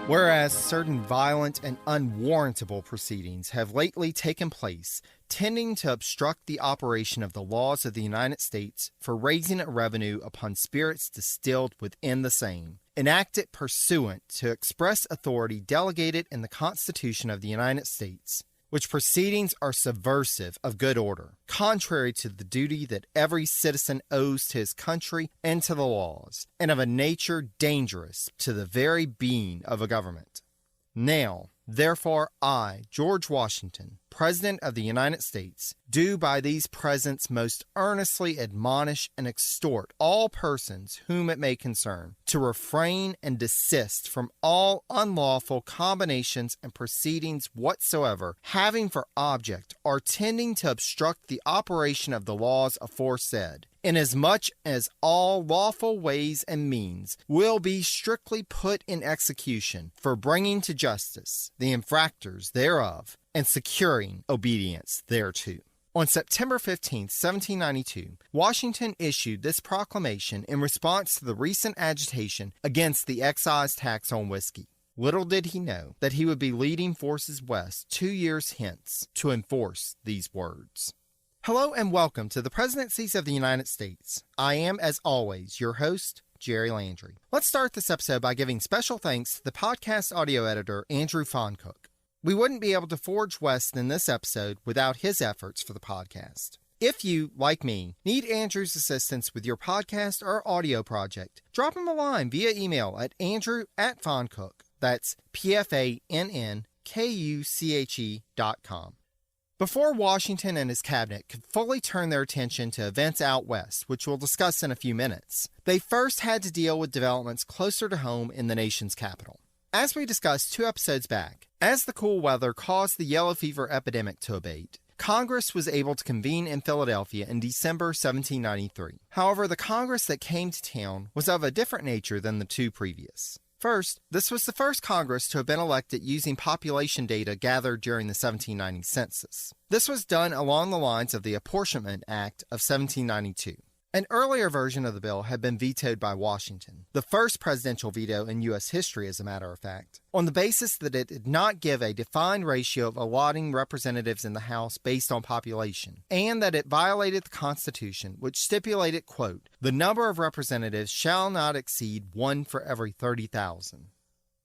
Whereas certain violent and unwarrantable proceedings have lately taken place, tending to obstruct the operation of the laws of the United States for raising a revenue upon spirits distilled within the same, enacted pursuant to express authority delegated in the Constitution of the United States, which proceedings are subversive of good order, contrary to the duty that every citizen owes to his country and to the laws, and of a nature dangerous to the very being of a government. Now, therefore, I, George Washington, President of the United States, do by these presents most earnestly admonish and exhort all persons whom it may concern to refrain and desist from all unlawful combinations and proceedings whatsoever, having for object or tending to obstruct the operation of the laws aforesaid, inasmuch as all lawful ways and means will be strictly put in execution for bringing to justice the infractors thereof, and securing obedience thereto. On September 15, 1792, Washington issued this proclamation in response to the recent agitation against the excise tax on whiskey. Little did he know that he would be leading forces west 2 years hence to enforce these words. Hello and welcome to the Presidencies of the United States. I am, as always, your host, Jerry Landry. Let's start this episode by giving special thanks to the podcast audio editor, Andrew Foncook. We wouldn't be able to forge west in this episode without his efforts for the podcast. If you, like me, need Andrew's assistance with your podcast or audio project, drop him a line via email at andrew@foncook. That's PFANNKUCHE.com. Before Washington and his cabinet could fully turn their attention to events out west, which we'll discuss in a few minutes, they first had to deal with developments closer to home in the nation's capital. As we discussed 2 episodes back, as the cool weather caused the yellow fever epidemic to abate, Congress was able to convene in Philadelphia in December 1793. However, the Congress that came to town was of a different nature than the 2 previous. First, this was the first Congress to have been elected using population data gathered during the 1790 census. This was done along the lines of the Apportionment Act of 1792. An earlier version of the bill had been vetoed by Washington, the first presidential veto in U.S. history, as a matter of fact, on the basis that it did not give a defined ratio of allotting representatives in the House based on population, and that it violated the Constitution, which stipulated, quote, "The number of representatives shall not exceed 1 for every 30,000.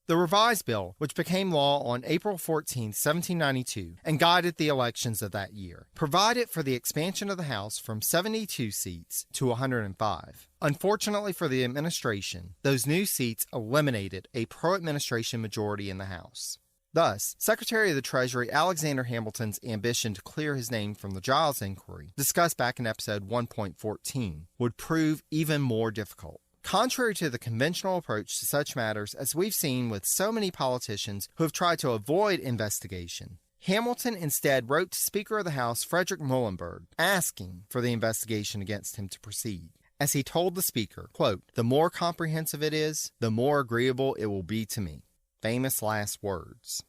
The revised bill, which became law on April 14, 1792, and guided the elections of that year, provided for the expansion of the House from 72 seats to 105. Unfortunately for the administration, those new seats eliminated a pro-administration majority in the House. Thus, Secretary of the Treasury Alexander Hamilton's ambition to clear his name from the Giles inquiry, discussed back in episode 1.14, would prove even more difficult. Contrary to the conventional approach to such matters as we've seen with so many politicians who have tried to avoid investigation, Hamilton instead wrote to Speaker of the House Frederick Muhlenberg asking for the investigation against him to proceed. As he told the Speaker, quote, "The more comprehensive it is, the more agreeable it will be to me." Famous last words.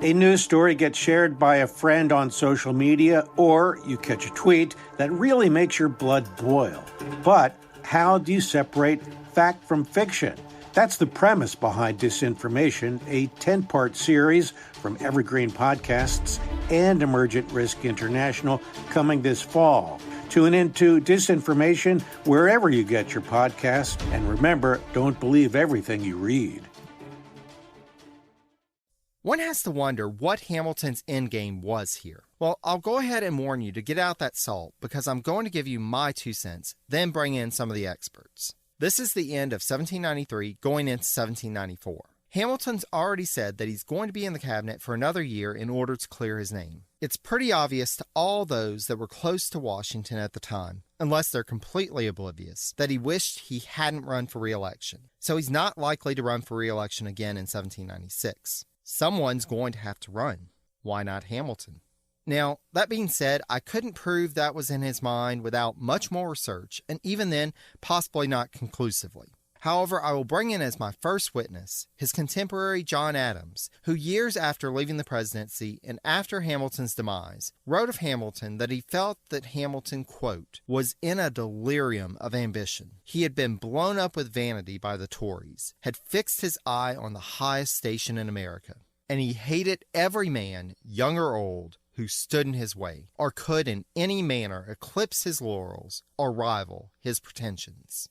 A news story gets shared by a friend on social media, or you catch a tweet that really makes your blood boil. But how do you separate fact from fiction? That's the premise behind Disinformation, a 10-part series from Evergreen Podcasts and Emergent Risk International coming this fall. Tune into Disinformation wherever you get your podcasts, and remember, don't believe everything you read. One has to wonder what Hamilton's endgame was here. Well, I'll go ahead and warn you to get out that salt because I'm going to give you my 2 cents, then bring in some of the experts. This is the end of 1793 going into 1794. Hamilton's already said that he's going to be in the cabinet for another year in order to clear his name. It's pretty obvious to all those that were close to Washington at the time, unless they're completely oblivious, that he wished he hadn't run for re-election. So he's not likely to run for re-election again in 1796. Someone's going to have to run. Why not Hamilton? Now, that being said, I couldn't prove that was in his mind without much more research, and even then, possibly not conclusively. However, I will bring in as my first witness his contemporary John Adams, who years after leaving the presidency and after Hamilton's demise, wrote of Hamilton that he felt that Hamilton, quote, was in a delirium of ambition. He had been blown up with vanity by the Tories, had fixed his eye on the highest station in America, and he hated every man, young or old, who stood in his way, or could in any manner eclipse his laurels or rival his pretensions.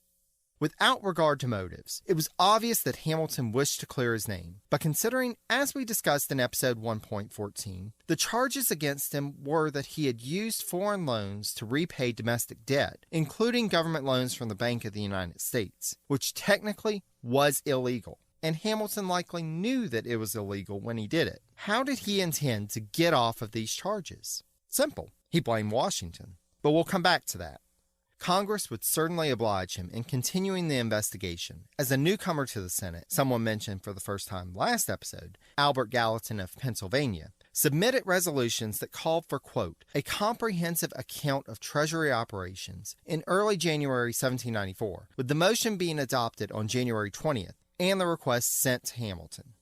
Without regard to motives, it was obvious that Hamilton wished to clear his name, but considering, as we discussed in episode 1.14, the charges against him were that he had used foreign loans to repay domestic debt, including government loans from the Bank of the United States, which technically was illegal, and Hamilton likely knew that it was illegal when he did it. How did he intend to get off of these charges? Simple. He blamed Washington, but we'll come back to that. Congress would certainly oblige him in continuing the investigation. As a newcomer to the Senate, someone mentioned for the first time last episode, Albert Gallatin of Pennsylvania, submitted resolutions that called for, quote, a comprehensive account of Treasury operations in early January 1794, with the motion being adopted on January 20th and the request sent to Hamilton.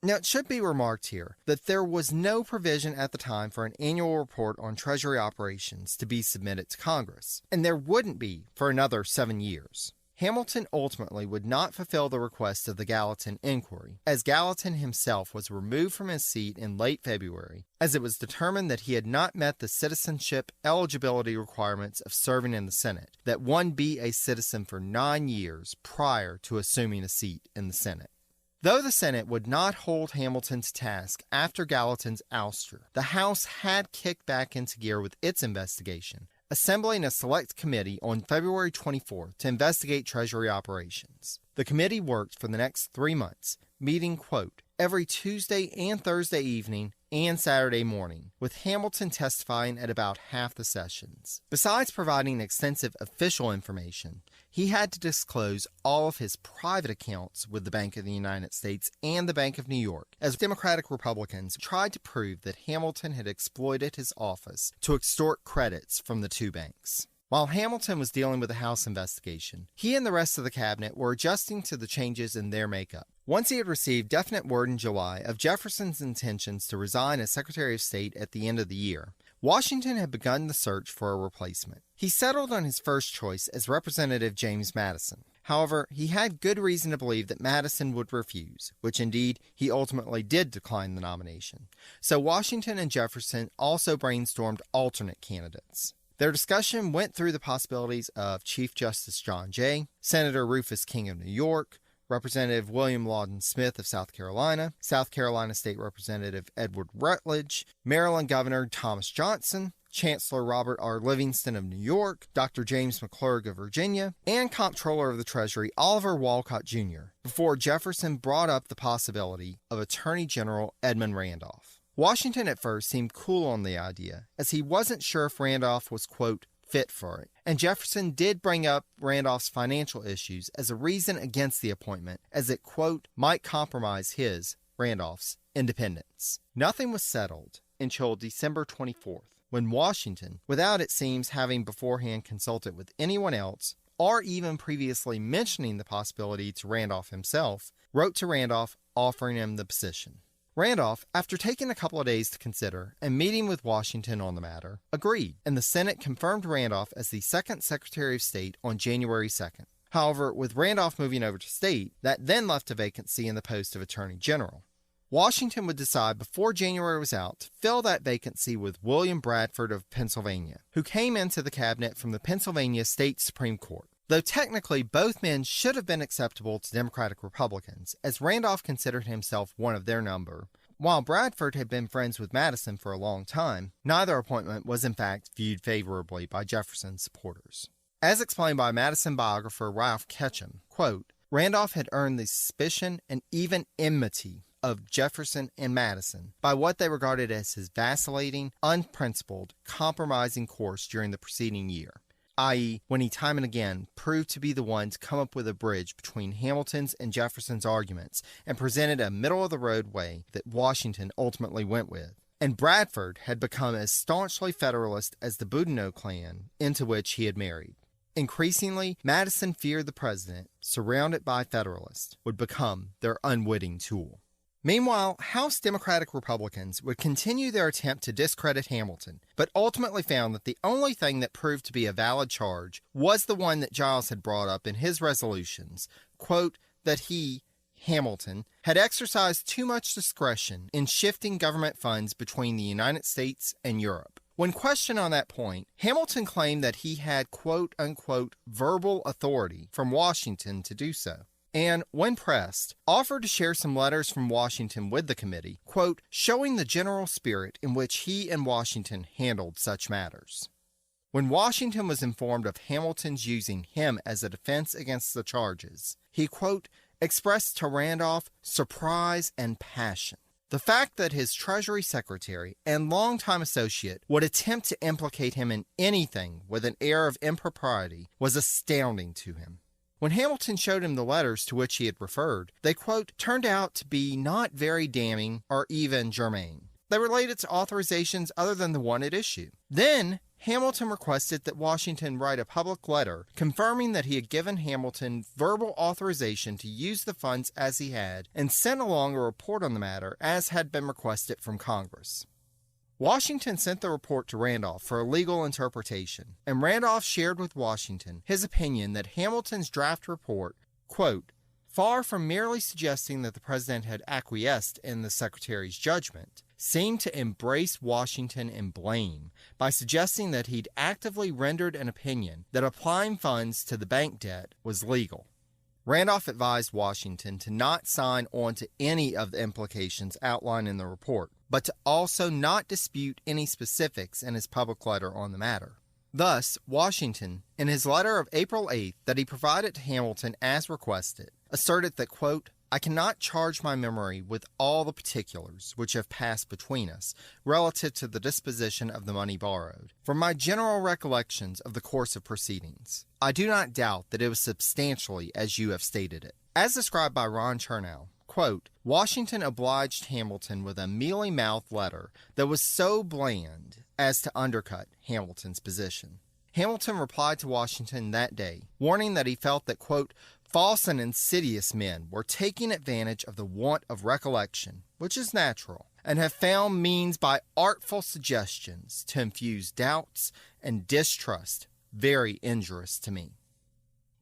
Now, it should be remarked here that there was no provision at the time for an annual report on Treasury operations to be submitted to Congress, and there wouldn't be for another 7 years. Hamilton ultimately would not fulfill the request of the Gallatin inquiry, as Gallatin himself was removed from his seat in late February, as it was determined that he had not met the citizenship eligibility requirements of serving in the Senate, that one be a citizen for 9 years prior to assuming a seat in the Senate. Though the Senate would not hold Hamilton to task after Gallatin's ouster, the House had kicked back into gear with its investigation, assembling a select committee on February 24th to investigate Treasury operations. The committee worked for the next 3 months, meeting, quote, every Tuesday and Thursday evening and Saturday morning, with Hamilton testifying at about half the sessions. Besides providing extensive official information, he had to disclose all of his private accounts with the Bank of the United States and the Bank of New York, as Democratic Republicans tried to prove that Hamilton had exploited his office to extort credits from the two banks. While Hamilton was dealing with the House investigation, he and the rest of the cabinet were adjusting to the changes in their makeup. Once he had received definite word in July of Jefferson's intentions to resign as Secretary of State at the end of the year, Washington had begun the search for a replacement. He settled on his first choice as Representative James Madison. However, he had good reason to believe that Madison would refuse, which indeed he ultimately did decline the nomination. So Washington and Jefferson also brainstormed alternate candidates. Their discussion went through the possibilities of Chief Justice John Jay, Senator Rufus King of New York, Representative William Loudon Smith of South Carolina State Representative Edward Rutledge, Maryland Governor Thomas Johnson, Chancellor Robert R. Livingston of New York, Dr. James McClurg of Virginia, and Comptroller of the Treasury Oliver Wolcott Jr., before Jefferson brought up the possibility of Attorney General Edmund Randolph. Washington at first seemed cool on the idea, as he wasn't sure if Randolph was, quote, fit for it, and Jefferson did bring up Randolph's financial issues as a reason against the appointment, as it, quote, might compromise his, Randolph's, independence. Nothing was settled until December 24th, when Washington, without it seems having beforehand consulted with anyone else, or even previously mentioning the possibility to Randolph himself, wrote to Randolph offering him the position. Randolph, after taking a couple of days to consider and meeting with Washington on the matter, agreed, and the Senate confirmed Randolph as the second Secretary of State on January 2nd. However, with Randolph moving over to state, that then left a vacancy in the post of Attorney General. Washington would decide before January was out to fill that vacancy with William Bradford of Pennsylvania, who came into the cabinet from the Pennsylvania State Supreme Court. Though technically both men should have been acceptable to Democratic Republicans, as Randolph considered himself one of their number, while Bradford had been friends with Madison for a long time, neither appointment was in fact viewed favorably by Jefferson's supporters. As explained by Madison biographer Ralph Ketchum, quote, Randolph had earned the suspicion and even enmity of Jefferson and Madison by what they regarded as his vacillating, unprincipled, compromising course during the preceding year, i.e., when he time and again proved to be the one to come up with a bridge between Hamilton's and Jefferson's arguments and presented a middle-of-the-road way that Washington ultimately went with. And Bradford had become as staunchly Federalist as the Boudinot clan into which he had married. Increasingly, Madison feared the president, surrounded by Federalists, would become their unwitting tool. Meanwhile, House Democratic Republicans would continue their attempt to discredit Hamilton, but ultimately found that the only thing that proved to be a valid charge was the one that Giles had brought up in his resolutions, quote, that he, Hamilton, had exercised too much discretion in shifting government funds between the United States and Europe. When questioned on that point, Hamilton claimed that he had quote-unquote verbal authority from Washington to do so, and, when pressed, offered to share some letters from Washington with the committee, quote, showing the general spirit in which he and Washington handled such matters. When Washington was informed of Hamilton's using him as a defense against the charges, he, quote, expressed to Randolph surprise and passion. The fact that his Treasury Secretary and longtime associate would attempt to implicate him in anything with an air of impropriety was astounding to him. When Hamilton showed him the letters to which he had referred, they, quote, turned out to be not very damning or even germane. They related to authorizations other than the one at issue. Then, Hamilton requested that Washington write a public letter confirming that he had given Hamilton verbal authorization to use the funds as he had, and sent along a report on the matter as had been requested from Congress. Washington sent the report to Randolph for a legal interpretation, and Randolph shared with Washington his opinion that Hamilton's draft report, quote, far from merely suggesting that the president had acquiesced in the secretary's judgment, seemed to embrace Washington in blame by suggesting that he'd actively rendered an opinion that applying funds to the bank debt was legal. Randolph advised Washington to not sign on to any of the implications outlined in the report, but to also not dispute any specifics in his public letter on the matter. Thus, Washington, in his letter of April 8th that he provided to Hamilton as requested, asserted that, quote, I cannot charge my memory with all the particulars which have passed between us relative to the disposition of the money borrowed. From my general recollections of the course of proceedings, I do not doubt that it was substantially as you have stated it. As described by Ron Chernow, quote, Washington obliged Hamilton with a mealy-mouthed letter that was so bland as to undercut Hamilton's position. Hamilton replied to Washington that day, warning that he felt that, quote, false and insidious men were taking advantage of the want of recollection, which is natural, and have found means by artful suggestions to infuse doubts and distrust very injurious to me.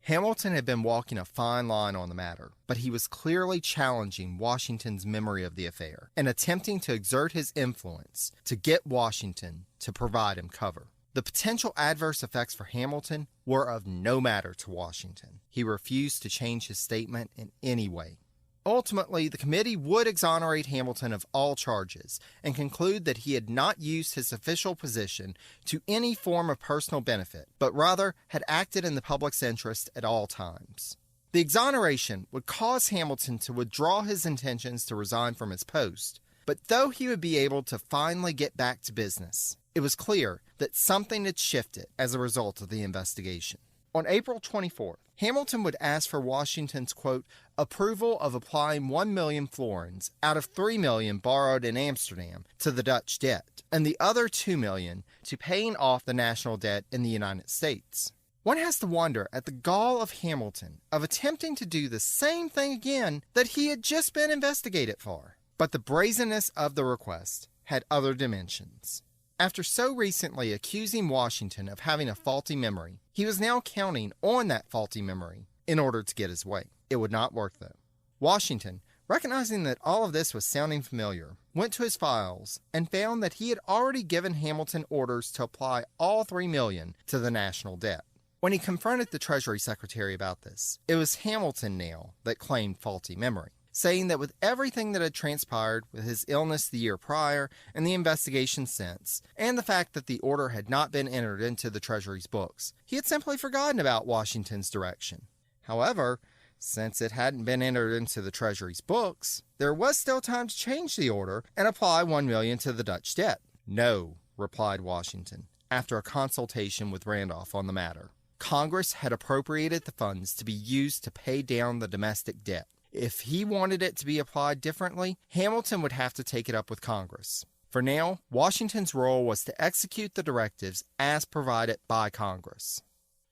Hamilton had been walking a fine line on the matter, but he was clearly challenging Washington's memory of the affair and attempting to exert his influence to get Washington to provide him cover. The potential adverse effects for Hamilton were of no matter to Washington. He refused to change his statement in any way. Ultimately, the committee would exonerate Hamilton of all charges and conclude that he had not used his official position to any form of personal benefit, but rather had acted in the public's interest at all times. The exoneration would cause Hamilton to withdraw his intentions to resign from his post, but though he would be able to finally get back to business, it was clear that something had shifted as a result of the investigation. On April 24th, Hamilton would ask for Washington's, quote, approval of applying 1 million florins out of 3 million borrowed in Amsterdam to the Dutch debt, and the other 2 million to paying off the national debt in the United States. One has to wonder at the gall of Hamilton of attempting to do the same thing again that he had just been investigated for. But the brazenness of the request had other dimensions. After so recently accusing Washington of having a faulty memory, he was now counting on that faulty memory in order to get his way. It would not work, though. Washington, recognizing that all of this was sounding familiar, went to his files and found that he had already given Hamilton orders to apply all $3 million to the national debt. When he confronted the Treasury Secretary about this, it was Hamilton now that claimed faulty memory, saying that with everything that had transpired with his illness the year prior and the investigation since, and the fact that the order had not been entered into the Treasury's books, he had simply forgotten about Washington's direction. However, since it hadn't been entered into the Treasury's books, there was still time to change the order and apply $1 million to the Dutch debt. No, replied Washington, after a consultation with Randolph on the matter. Congress had appropriated the funds to be used to pay down the domestic debt. If he wanted it to be applied differently, Hamilton would have to take it up with Congress. For now, Washington's role was to execute the directives as provided by Congress.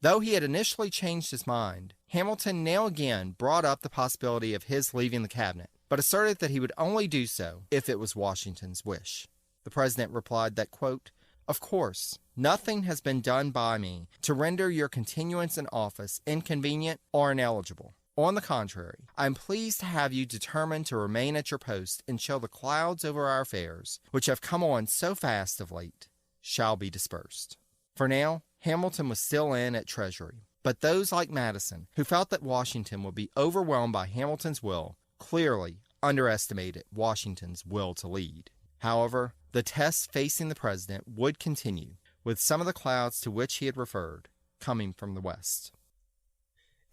Though he had initially changed his mind, Hamilton now again brought up the possibility of his leaving the cabinet, but asserted that he would only do so if it was Washington's wish. The president replied that, quote, "Of course, nothing has been done by me to render your continuance in office inconvenient or ineligible. On the contrary, I am pleased to have you determined to remain at your post until the clouds over our affairs, which have come on so fast of late, shall be dispersed." For now, Hamilton was still in at Treasury, but those like Madison, who felt that Washington would be overwhelmed by Hamilton's will, clearly underestimated Washington's will to lead. However, the test facing the president would continue, with some of the clouds to which he had referred coming from the west.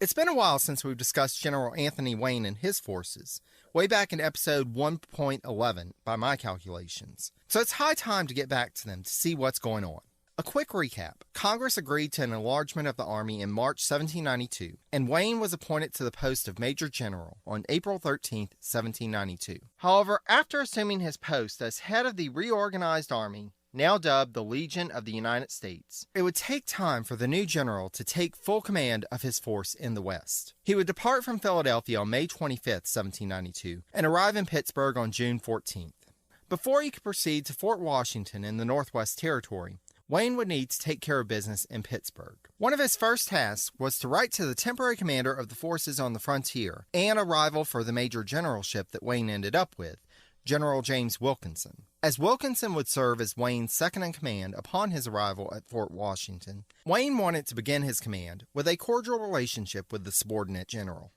It's been a while since we've discussed General Anthony Wayne and his forces, way back in episode 1.11 by my calculations, so it's high time to get back to them to see what's going on. A quick recap. Congress agreed to an enlargement of the Army in March 1792, and Wayne was appointed to the post of Major General on April 13, 1792. However, after assuming his post as head of the reorganized Army, now dubbed the Legion of the United States, it would take time for the new general to take full command of his force in the West. He would depart from Philadelphia on May 25, 1792, and arrive in Pittsburgh on June 14th. Before he could proceed to Fort Washington in the Northwest Territory, Wayne would need to take care of business in Pittsburgh. One of his first tasks was to write to the temporary commander of the forces on the frontier and a rival for the major generalship that Wayne ended up with, General James Wilkinson. As Wilkinson would serve as Wayne's second-in-command upon his arrival at Fort Washington, Wayne wanted to begin his command with a cordial relationship with the subordinate general.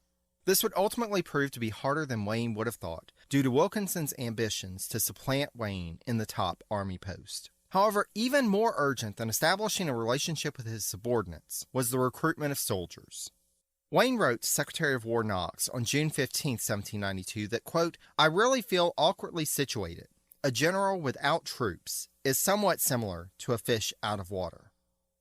This would ultimately prove to be harder than Wayne would have thought, due to Wilkinson's ambitions to supplant Wayne in the top Army post. However, even more urgent than establishing a relationship with his subordinates was the recruitment of soldiers. Wayne wrote to Secretary of War Knox on June 15, 1792 that, quote, "I really feel awkwardly situated. A general without troops is somewhat similar to a fish out of water."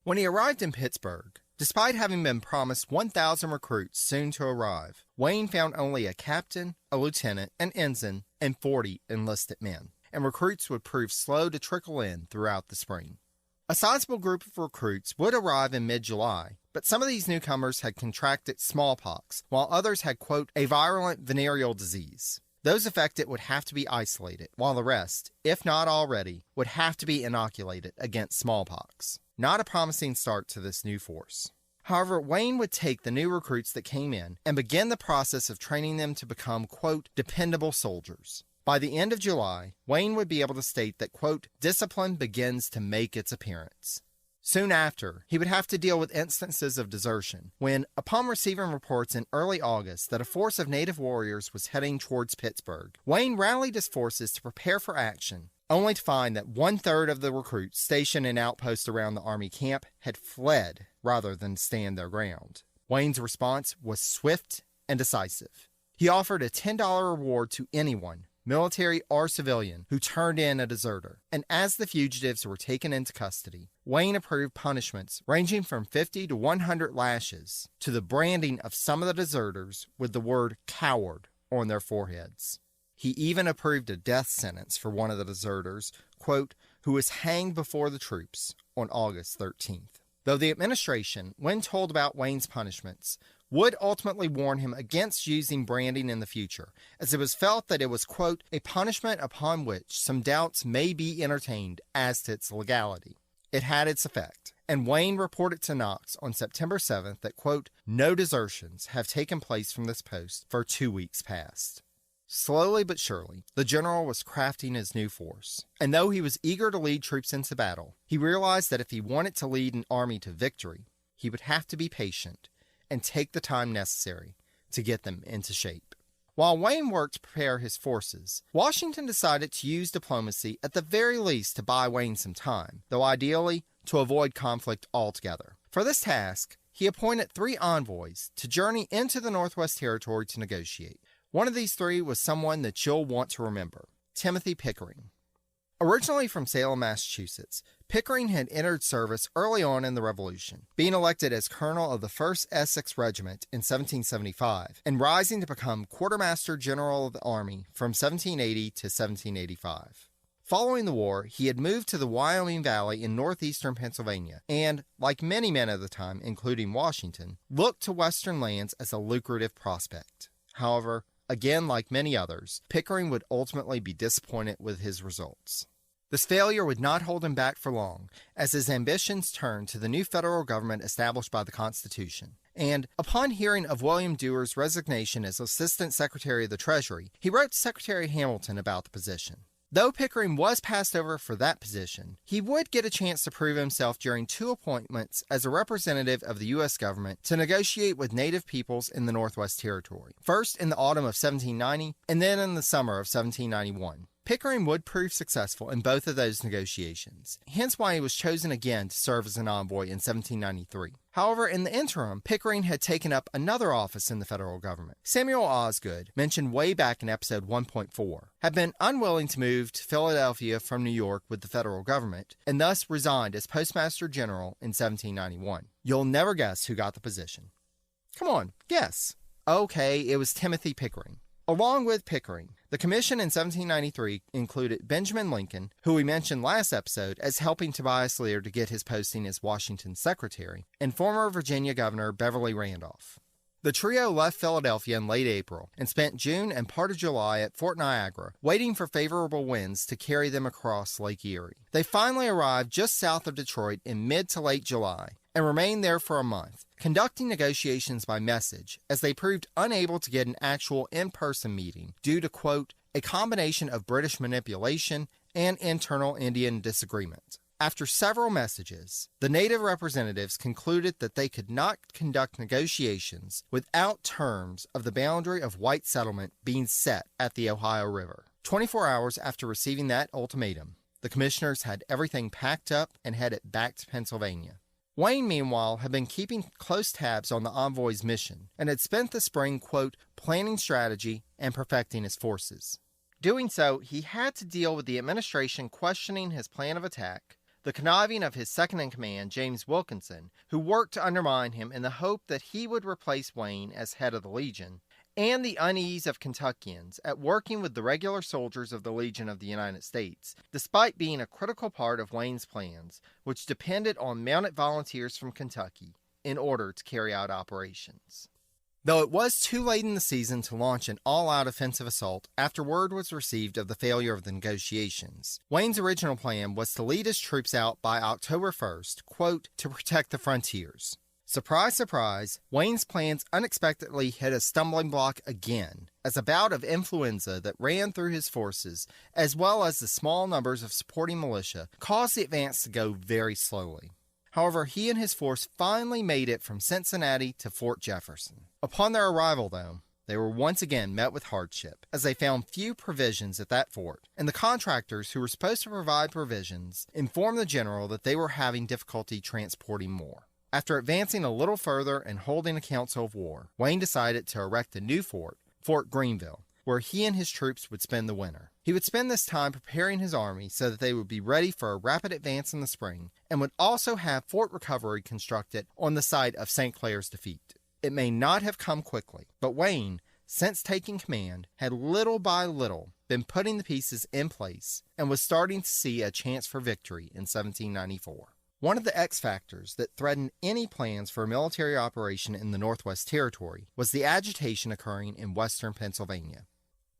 When he arrived in Pittsburgh, despite having been promised 1,000 recruits soon to arrive, Wayne found only a captain, a lieutenant, an ensign, and 40 enlisted men, and recruits would prove slow to trickle in throughout the spring. A sizable group of recruits would arrive in mid-July, but some of these newcomers had contracted smallpox, while others had, quote, "a virulent venereal disease." Those affected would have to be isolated, while the rest, if not already, would have to be inoculated against smallpox. Not a promising start to this new force. However, Wayne would take the new recruits that came in and begin the process of training them to become, quote, "dependable soldiers." By the end of July, Wayne would be able to state that, quote, "discipline begins to make its appearance." Soon after, he would have to deal with instances of desertion when, upon receiving reports in early August that a force of native warriors was heading towards Pittsburgh, Wayne rallied his forces to prepare for action, only to find that 1/3 of the recruits stationed in outposts around the Army camp had fled rather than stand their ground. Wayne's response was swift and decisive. He offered a $10 reward to anyone, military or civilian, who turned in a deserter, and as the fugitives were taken into custody, Wayne approved punishments ranging from 50 to 100 lashes to the branding of some of the deserters with the word "coward" on their foreheads. He even approved a death sentence for one of the deserters, quote, "who was hanged before the troops on August 13th. Though the administration, when told about Wayne's punishments, would ultimately warn him against using branding in the future, as it was felt that it was, quote, "a punishment upon which some doubts may be entertained as to its legality." It had its effect, and Wayne reported to Knox on September 7th that, quote, "no desertions have taken place from this post for 2 weeks past." Slowly but surely, the general was crafting his new force, and though he was eager to lead troops into battle, he realized that if he wanted to lead an army to victory, he would have to be patient and take the time necessary to get them into shape. While Wayne worked to prepare his forces, Washington decided to use diplomacy at the very least to buy Wayne some time, though ideally to avoid conflict altogether. For this task, he appointed 3 envoys to journey into the Northwest Territory to negotiate. One of these 3 was someone that you'll want to remember, Timothy Pickering. Originally from Salem, Massachusetts, Pickering had entered service early on in the Revolution, being elected as colonel of the 1st Essex Regiment in 1775, and rising to become quartermaster general of the Army from 1780 to 1785. Following the war, he had moved to the Wyoming Valley in northeastern Pennsylvania and, like many men of the time, including Washington, looked to western lands as a lucrative prospect. However, again like many others, Pickering would ultimately be disappointed with his results. This failure would not hold him back for long, as his ambitions turned to the new federal government established by the Constitution. And, upon hearing of William Dewar's resignation as Assistant Secretary of the Treasury, he wrote to Secretary Hamilton about the position. Though Pickering was passed over for that position, he would get a chance to prove himself during 2 appointments as a representative of the U.S. government to negotiate with Native peoples in the Northwest Territory, first in the autumn of 1790 and then in the summer of 1791. Pickering would prove successful in both of those negotiations, hence why he was chosen again to serve as an envoy in 1793. However, in the interim, Pickering had taken up another office in the federal government. Samuel Osgood, mentioned way back in episode 1.4, had been unwilling to move to Philadelphia from New York with the federal government, and thus resigned as Postmaster General in 1791. You'll never guess who got the position. Come on, guess. Okay, it was Timothy Pickering. Along with Pickering, the commission in 1793 included Benjamin Lincoln, who we mentioned last episode as helping Tobias Lear to get his posting as Washington's secretary, and former Virginia Governor Beverly Randolph. The trio left Philadelphia in late April and spent June and part of July at Fort Niagara, waiting for favorable winds to carry them across Lake Erie. They finally arrived just south of Detroit in mid to late July and remained there for a month, conducting negotiations by message, as they proved unable to get an actual in-person meeting due to, quote, a combination of British manipulation and internal Indian disagreement. After several messages, the native representatives concluded that they could not conduct negotiations without terms of the boundary of white settlement being set at the Ohio River. 24 hours after receiving that ultimatum, the commissioners had everything packed up and headed back to Pennsylvania. Wayne, meanwhile, had been keeping close tabs on the envoy's mission and had spent the spring, quote, planning strategy and perfecting his forces. Doing so, he had to deal with the administration questioning his plan of attack, the conniving of his second-in-command, James Wilkinson, who worked to undermine him in the hope that he would replace Wayne as head of the Legion, and the unease of Kentuckians at working with the regular soldiers of the Legion of the United States, despite being a critical part of Wayne's plans, which depended on mounted volunteers from Kentucky in order to carry out operations. Though it was too late in the season to launch an all-out offensive assault after word was received of the failure of the negotiations, Wayne's original plan was to lead his troops out by October 1st, quote, to protect the frontiers. Surprise, surprise, Wayne's plans unexpectedly hit a stumbling block again, as a bout of influenza that ran through his forces, as well as the small numbers of supporting militia, caused the advance to go very slowly. However, he and his force finally made it from Cincinnati to Fort Jefferson. Upon their arrival, though, they were once again met with hardship, as they found few provisions at that fort, and the contractors who were supposed to provide provisions informed the general that they were having difficulty transporting more. After advancing a little further and holding a council of war, Wayne decided to erect a new fort, Fort Greenville, where he and his troops would spend the winter. He would spend this time preparing his army so that they would be ready for a rapid advance in the spring, and would also have Fort Recovery constructed on the site of St. Clair's defeat. It may not have come quickly, but Wayne, since taking command, had little by little been putting the pieces in place and was starting to see a chance for victory in 1794. One of the X factors that threatened any plans for a military operation in the Northwest Territory was the agitation occurring in western Pennsylvania.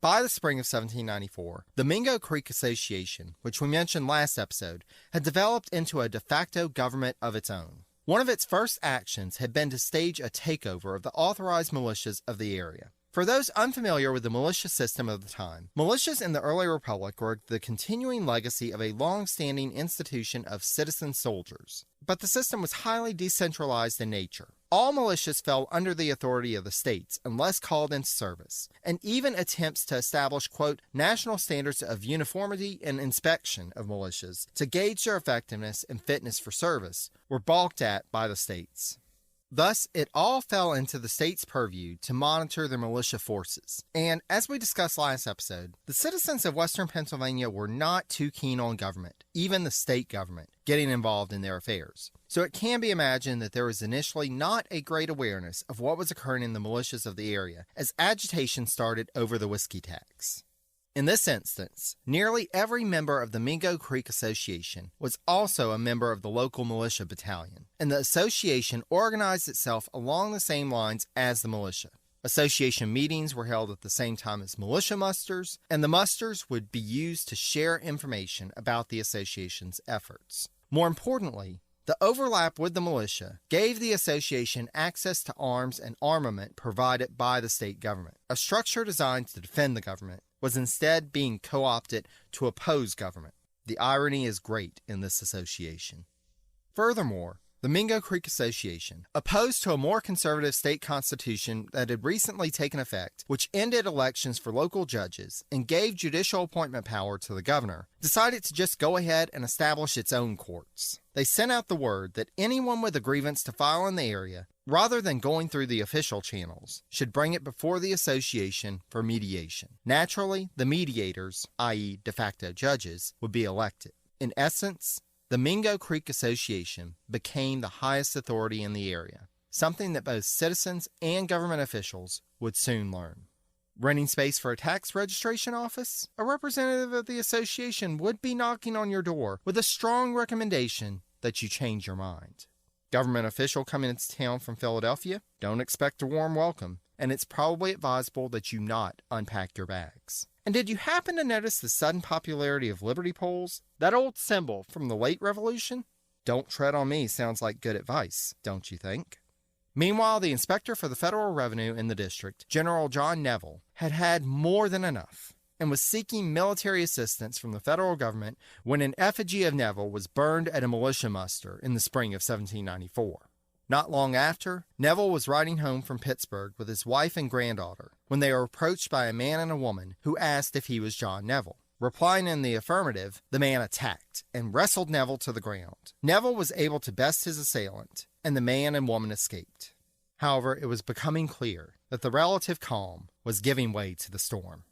By the spring of 1794, the Mingo Creek Association, which we mentioned last episode, had developed into a de facto government of its own. One of its first actions had been to stage a takeover of the authorized militias of the area. For those unfamiliar with the militia system of the time, militias in the early republic were the continuing legacy of a long-standing institution of citizen soldiers. But the system was highly decentralized in nature. All militias fell under the authority of the states unless called into service, and even attempts to establish, quote, national standards of uniformity and inspection of militias to gauge their effectiveness and fitness for service were balked at by the states. Thus, it all fell into the state's purview to monitor their militia forces. And as we discussed last episode, the citizens of western Pennsylvania were not too keen on government, even the state government, getting involved in their affairs. So it can be imagined that there was initially not a great awareness of what was occurring in the militias of the area as agitation started over the whiskey tax. In this instance, nearly every member of the Mingo Creek Association was also a member of the local militia battalion, and the association organized itself along the same lines as the militia. Association meetings were held at the same time as militia musters, and the musters would be used to share information about the association's efforts. More importantly, the overlap with the militia gave the association access to arms and armament provided by the state government. A structure designed to defend the government was instead being co-opted to oppose government. The irony is great in this association. Furthermore, the Mingo Creek Association, opposed to a more conservative state constitution that had recently taken effect, which ended elections for local judges and gave judicial appointment power to the governor, decided to just go ahead and establish its own courts. They sent out the word that anyone with a grievance to file in the area, rather than going through the official channels, should bring it before the association for mediation. Naturally, the mediators, i.e. de facto judges, would be elected. In essence, the Mingo Creek Association became the highest authority in the area, something that both citizens and government officials would soon learn. Renting space for a tax registration office? A representative of the association would be knocking on your door with a strong recommendation that you change your mind. Government official coming into town from Philadelphia? Don't expect a warm welcome, and it's probably advisable that you not unpack your bags. And did you happen to notice the sudden popularity of Liberty poles? That old symbol from the late Revolution? Don't tread on me sounds like good advice, don't you think? Meanwhile, the inspector for the federal revenue in the district, General John Neville, had had more than enough and was seeking military assistance from the federal government when an effigy of Neville was burned at a militia muster in the spring of 1794. Not long after, Neville was riding home from Pittsburgh with his wife and granddaughter when they were approached by a man and a woman who asked if he was John Neville. Replying in the affirmative, the man attacked and wrestled Neville to the ground. Neville was able to best his assailant, and the man and woman escaped. However, it was becoming clear that the relative calm was giving way to the storm.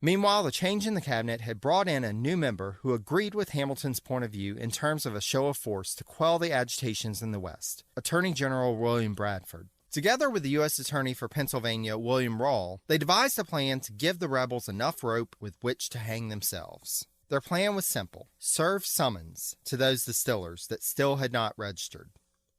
Meanwhile, the change in the cabinet had brought in a new member who agreed with Hamilton's point of view in terms of a show of force to quell the agitations in the West, Attorney General William Bradford. Together with the U.S. Attorney for Pennsylvania, William Rawle, they devised a plan to give the rebels enough rope with which to hang themselves. Their plan was simple: serve summons to those distillers that still had not registered.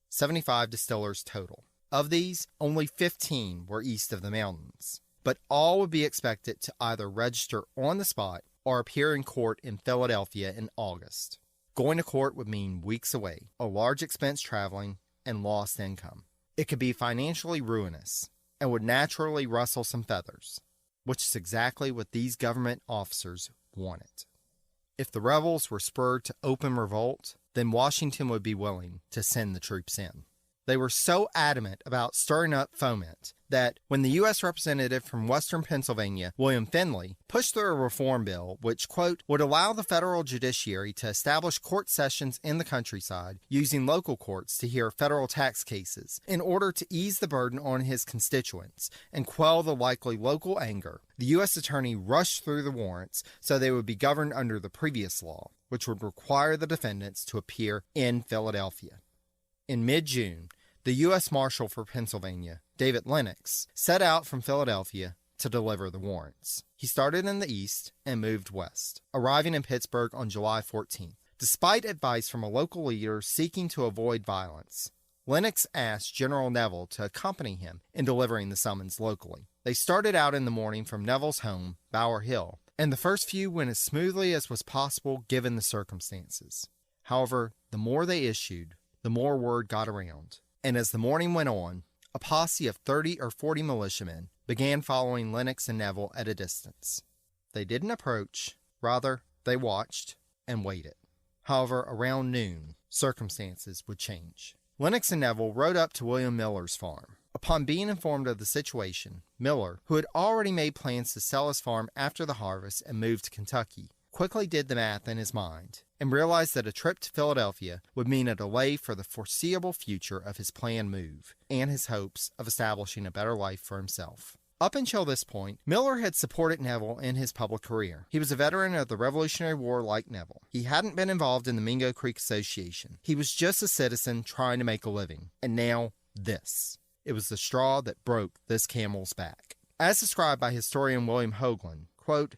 75 distillers total. Of these, only 15 were east of the mountains, but all would be expected to either register on the spot or appear in court in Philadelphia in August. Going to court would mean weeks away, a large expense traveling, and lost income. It could be financially ruinous and would naturally rustle some feathers, which is exactly what these government officers wanted. If the rebels were spurred to open revolt, then Washington would be willing to send the troops in. They were so adamant about stirring up foment that when the U.S. representative from western Pennsylvania, William Finley, pushed through a reform bill which, quote, would allow the federal judiciary to establish court sessions in the countryside using local courts to hear federal tax cases in order to ease the burden on his constituents and quell the likely local anger, the U.S. attorney rushed through the warrants so they would be governed under the previous law, which would require the defendants to appear in Philadelphia. In mid-June, the U.S. Marshal for Pennsylvania, David Lennox, set out from Philadelphia to deliver the warrants. He started in the east and moved west, arriving in Pittsburgh on July 14th. Despite advice from a local leader seeking to avoid violence, Lennox asked General Neville to accompany him in delivering the summons locally. They started out in the morning from Neville's home, Bower Hill, and the first few went as smoothly as was possible given the circumstances. However, the more they issued, the more word got around, and as the morning went on, a posse of 30 or 40 militiamen began following Lennox and Neville at a distance. They didn't approach, rather, they watched and waited. However, around noon, circumstances would change. Lennox and Neville rode up to William Miller's farm. Upon being informed of the situation, Miller, who had already made plans to sell his farm after the harvest and move to Kentucky, quickly did the math in his mind and realized that a trip to Philadelphia would mean a delay for the foreseeable future of his planned move and his hopes of establishing a better life for himself. Up until this point, Miller had supported Neville in his public career. He was a veteran of the Revolutionary War like Neville. He hadn't been involved in the Mingo Creek Association. He was just a citizen trying to make a living. And now, this. It was the straw that broke this camel's back. As described by historian William Hoagland, quote,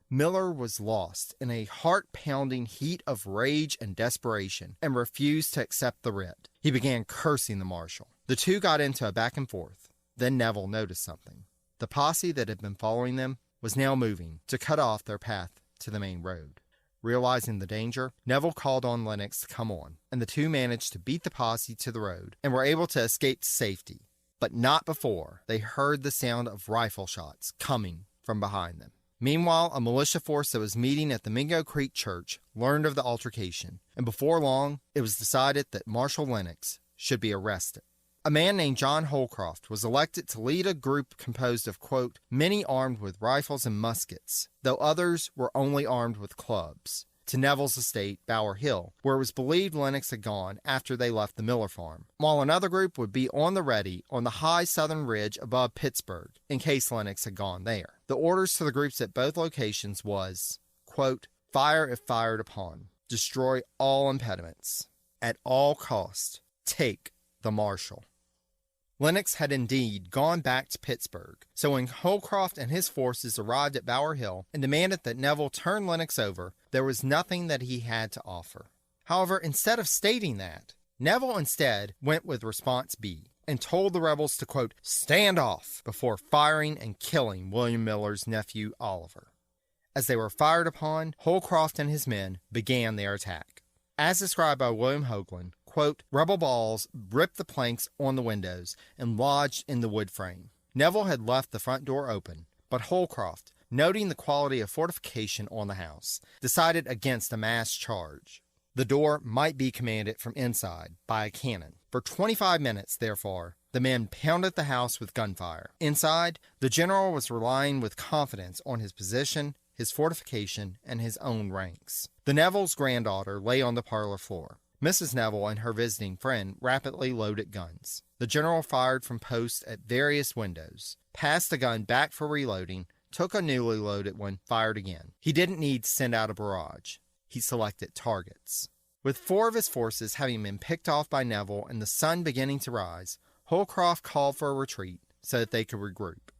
Miller was lost in a heart-pounding heat of rage and desperation and refused to accept the writ. He began cursing the marshal. The two got into a back and forth. Then Neville noticed something. The posse that had been following them was now moving to cut off their path to the main road. Realizing the danger, Neville called on Lennox to come on, and the two managed to beat the posse to the road and were able to escape to safety, but not before they heard the sound of rifle shots coming from behind them. Meanwhile, a militia force that was meeting at the Mingo Creek Church learned of the altercation, and before long, it was decided that Marshal Lennox should be arrested. A man named John Holcroft was elected to lead a group composed of, quote, many armed with rifles and muskets, though others were only armed with clubs, to Neville's estate, Bower Hill, where it was believed Lennox had gone after they left the Miller farm, while another group would be on the ready on the high southern ridge above Pittsburgh, in case Lennox had gone there. The orders to the groups at both locations was, quote, fire if fired upon, destroy all impediments, at all cost, take the marshal. Lennox had indeed gone back to Pittsburgh, so when Holcroft and his forces arrived at Bower Hill and demanded that Neville turn Lennox over, there was nothing that he had to offer. However, instead of stating that, Neville instead went with response B and told the rebels to, quote, stand off before firing and killing William Miller's nephew Oliver. As they were fired upon, Holcroft and his men began their attack. As described by William Hoagland, quote, rebel balls ripped the planks on the windows and lodged in the wood frame. Neville had left the front door open, but Holcroft, noting the quality of fortification on the house, decided against a mass charge. The door might be commanded from inside by a cannon. For 25 minutes, therefore, the men pounded the house with gunfire. Inside, the general was relying with confidence on his position, his fortification, and his own ranks. The Neville's granddaughter lay on the parlor floor. Mrs. Neville and her visiting friend rapidly loaded guns. The general fired from posts at various windows, passed the gun back for reloading, took a newly loaded one, fired again. He didn't need to send out a barrage. He selected targets. With 4 of his forces having been picked off by Neville and the sun beginning to rise, Holcroft called for a retreat so that they could regroup.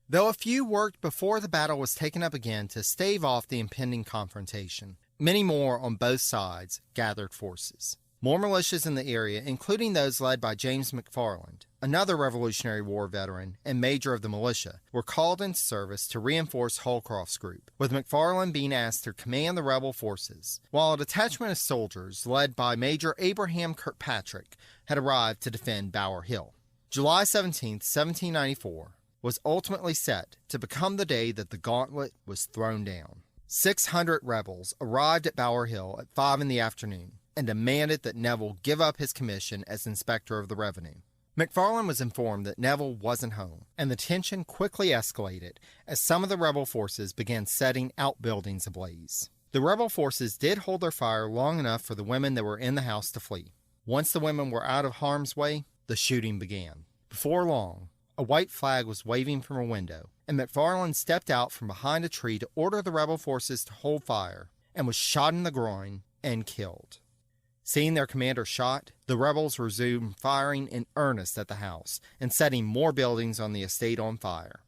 Though a few worked before the battle was taken up again to stave off the impending confrontation, many more on both sides gathered forces. More militias in the area, including those led by James McFarland, another Revolutionary War veteran and major of the militia, were called into service to reinforce Holcroft's group, with McFarland being asked to command the rebel forces, while a detachment of soldiers led by Major Abraham Kirkpatrick had arrived to defend Bower Hill. July 17, 1794, was ultimately set to become the day that the gauntlet was thrown down. 600 rebels arrived at Bower Hill at 5 in the afternoon and demanded that Neville give up his commission as Inspector of the Revenue. McFarland was informed that Neville wasn't home, and the tension quickly escalated as some of the rebel forces began setting outbuildings ablaze. The rebel forces did hold their fire long enough for the women that were in the house to flee. Once the women were out of harm's way, the shooting began. Before long, a white flag was waving from a window, and McFarland stepped out from behind a tree to order the rebel forces to hold fire, and was shot in the groin and killed. Seeing their commander shot, the rebels resumed firing in earnest at the house and setting more buildings on the estate on fire.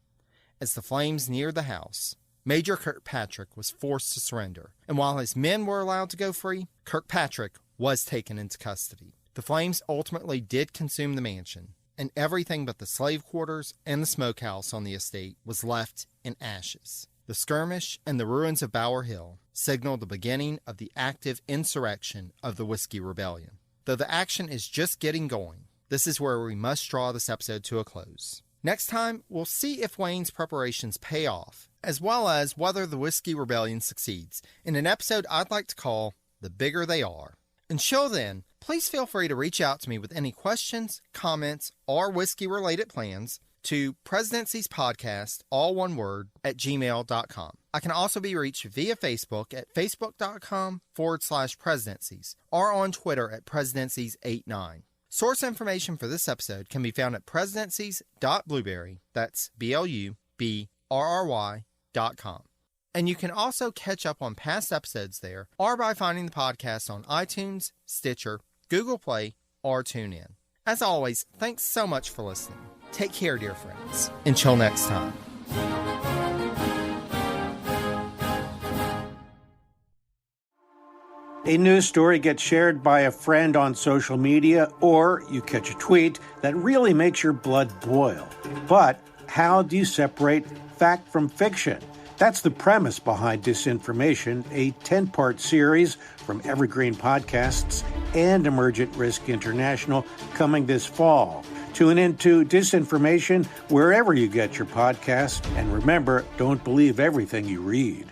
As the flames neared the house, Major Kirkpatrick was forced to surrender, and while his men were allowed to go free, Kirkpatrick was taken into custody. The flames ultimately did consume the mansion, and everything but the slave quarters and the smokehouse on the estate was left in ashes. The skirmish and the ruins of Bower Hill signaled the beginning of the active insurrection of the Whiskey Rebellion. Though the action is just getting going, this is where we must draw this episode to a close. Next time, we'll see if Wayne's preparations pay off, as well as whether the Whiskey Rebellion succeeds, in an episode I'd like to call The Bigger They Are. Until then, please feel free to reach out to me with any questions, comments, or whiskey-related plans to presidenciespodcast, all one word, @gmail.com. I can also be reached via Facebook at facebook.com/presidencies or on Twitter at presidencies89. Source information for this episode can be found at presidencies.blueberry, that's BLUBRRY.com. And you can also catch up on past episodes there or by finding the podcast on iTunes, Stitcher, Google Play, or TuneIn. As always, thanks so much for listening. Take care, dear friends. Until next time. A news story gets shared by a friend on social media, or you catch a tweet that really makes your blood boil. But how do you separate fact from fiction? That's the premise behind Disinformation, a 10-part series from Evergreen Podcasts and Emergent Risk International coming this fall. Tune into Disinformation wherever you get your podcasts, and remember, don't believe everything you read.